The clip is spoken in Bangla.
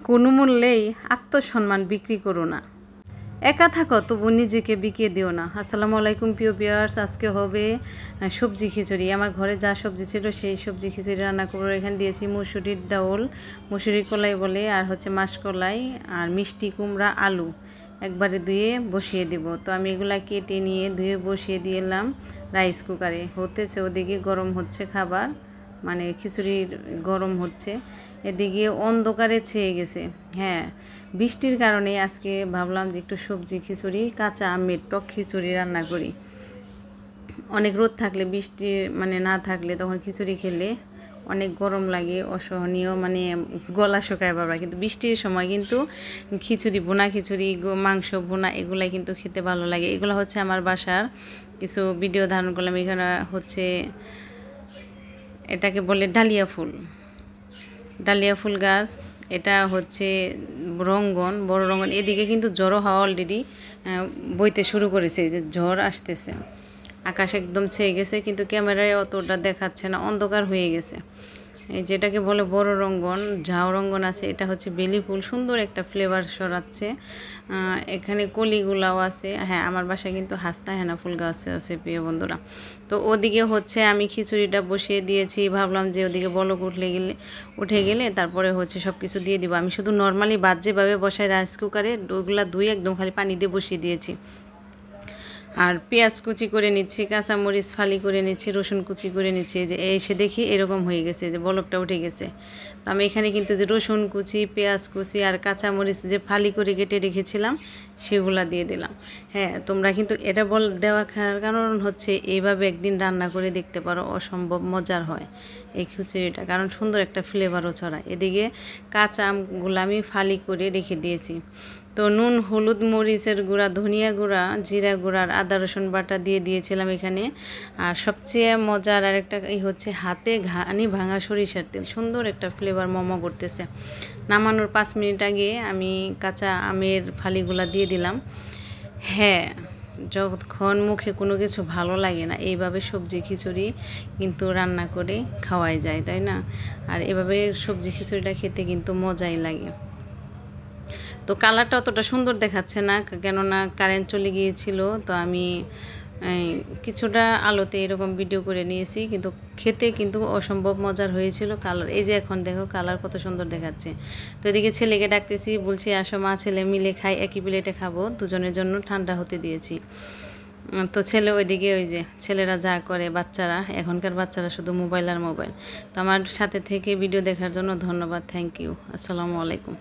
কোনো মূল্যেই আত্মসম্মান বিক্রি করো না। একা থাকো তবু নিজেকে বিকিয়ে দিও না। আসসালামু আলাইকুম প্রিয় ভিউয়ার্স, আজকে হবে সবজি খিচুড়ি। আমার ঘরে যা সবজি ছিল সেই সবজি খিচুড়ি রান্না করবো। এখানে দিয়েছি মুসুরির ডাউল, মুসুরি কলাই বলে, আর হচ্ছে মাসকলাই, আর মিষ্টি কুমড়া, আলু একবারে ধুয়ে বসিয়ে দিব। তো আমি এগুলা কেটে নিয়ে ধুয়ে বসিয়ে দিলাম রাইস কুকারে। হতেছে, ওদিকে গরম হচ্ছে খাবার, মানে খিচুড়ির গরম হচ্ছে। এদিকে অন্ধকারে ছেয়ে গেছে। হ্যাঁ, বৃষ্টির কারণে আজকে ভাবলাম যে একটু সবজি খিচুড়ি, কাঁচা আমের টক খিচুড়ি রান্না করি। অনেক রোদ থাকলে, বৃষ্টি মানে না থাকলে, তখন খিচুড়ি খেলে অনেক গরম লাগে, অসহনীয়, মানে গলা শুকায় বাবা। কিন্তু বৃষ্টির সময় কিন্তু খিচুড়ি, বোনা খিচুড়ি, মাংস বোনা, এগুলাই কিন্তু খেতে ভালো লাগে। এগুলো হচ্ছে আমার বাসার কিছু ভিডিও ধারণ করলাম। এখানে হচ্ছে এটাকে বলে ডালিয়া ফুল, ডালিয়া ফুল গাছ। এটা হচ্ছে রঙ্গন, বড় রঙ্গন। এদিকে কিন্তু ঝড়ো হাওয়া অলরেডি বইতে শুরু করেছে, যে ঝড় আসতেছে। আকাশ একদম ছেয়ে গেছে, কিন্তু ক্যামেরায় অতটা দেখাচ্ছে না, অন্ধকার হয়ে গেছে। যেটাকে বলে বড় রঙ্গন, ঝাউ রঙ্গন আছে, এটা হচ্ছে বেলি ফুল। সুন্দর একটা ফ্লেভার সরাচ্ছে। এখানে কলিগুলাও আছে। হ্যাঁ, আমার বাসায় কিন্তু হাসতা হেনা ফুল গাছ আছে প্রিয় বন্ধুরা। তো ওদিকে হচ্ছে আমি খিচুড়িটা বসিয়ে দিয়েছি। ভাবলাম যে ওদিকে বলক উঠে গেলে তারপরে হচ্ছে সব কিছু দিয়ে দিব। আমি শুধু নর্মালি ভাত যেভাবে বসাই রাইস কুকারে, ওগুলা ধুয়ে একদম খালি পানি দিয়ে বসিয়ে দিয়েছি। আর পেঁয়াজ কুচি করে নিচ্ছি, কাঁচামরিচ ফালি করে নিচ্ছি, রসুন কুচি করে নিচ্ছি। যে এসে দেখি এরকম হয়ে গেছে, যে বলকটা উঠে গেছে। তো আমি এখানে কিন্তু যে রসুন কুচি, পেঁয়াজ কুচি আর কাঁচামরিচ যে ফালি করে কেটে রেখেছিলাম সেগুলা দিয়ে দিলাম। হ্যাঁ, তোমরা কিন্তু এটা দেওয়া খাওয়ার কারণ হচ্ছে এইভাবে একদিন রান্না করে দেখতে পারো, অসম্ভব মজার হয় এই খিচুড়িটা, কারণ সুন্দর একটা ফ্লেভারও ছড়ায়। এদিকে কাঁচা আমগুলো আমি ফালি করে রেখে দিয়েছি। তো নুন, হলুদ, মরিচের গুঁড়া, ধনিয়া গুঁড়া, জিরা গুঁড়া আর আদা রসুন বাটা দিয়ে দিয়েছিলাম এখানে। আর সবচেয়ে মজার আরেকটা হচ্ছে হাতে ঘানি ভাঙা সরিষার তেল, সুন্দর একটা ফ্লেভার মোমো করতেছে। নামানোর 5 মিনিট আগে আমি কাঁচা আমের ফালিগুলা দিয়ে দিলাম। হ্যাঁ, যখন মুখে কোনো কিছু ভালো লাগে না, এইভাবে সবজি খিচুড়ি কিন্তু রান্না করে খাওয়াই যায়, তাই না? আর এভাবে সবজি খিচুড়িটা খেতে কিন্তু মজাই লাগে। তো কালারটা অতটা সুন্দর দেখাচ্ছে না, কেননা কারেন্ট চলে গিয়েছিল। তো আমি কিছুটা আলোতে এরকম ভিডিও করে নিয়েছি, কিন্তু খেতে কিন্তু অসম্ভব মজার হয়েছিল। কালার এই যে এখন দেখো, কালার কত সুন্দর দেখাচ্ছে। তো এদিকে ছেলেকে ডাকতেছি, বলছি আসো মা, ছেলে মিলে খাই, একই প্লেটে খাবো, দুজনের জন্য ঠান্ডা হতে দিয়েছি। তো ছেলে ওইদিকে, ওই যে ছেলেরা যা করে, বাচ্চারা, এখনকার বাচ্চারা শুধু মোবাইল আর মোবাইল। তো আমার সাথে থেকে ভিডিও দেখার জন্য ধন্যবাদ, থ্যাংক ইউ, আসসালামু আলাইকুম।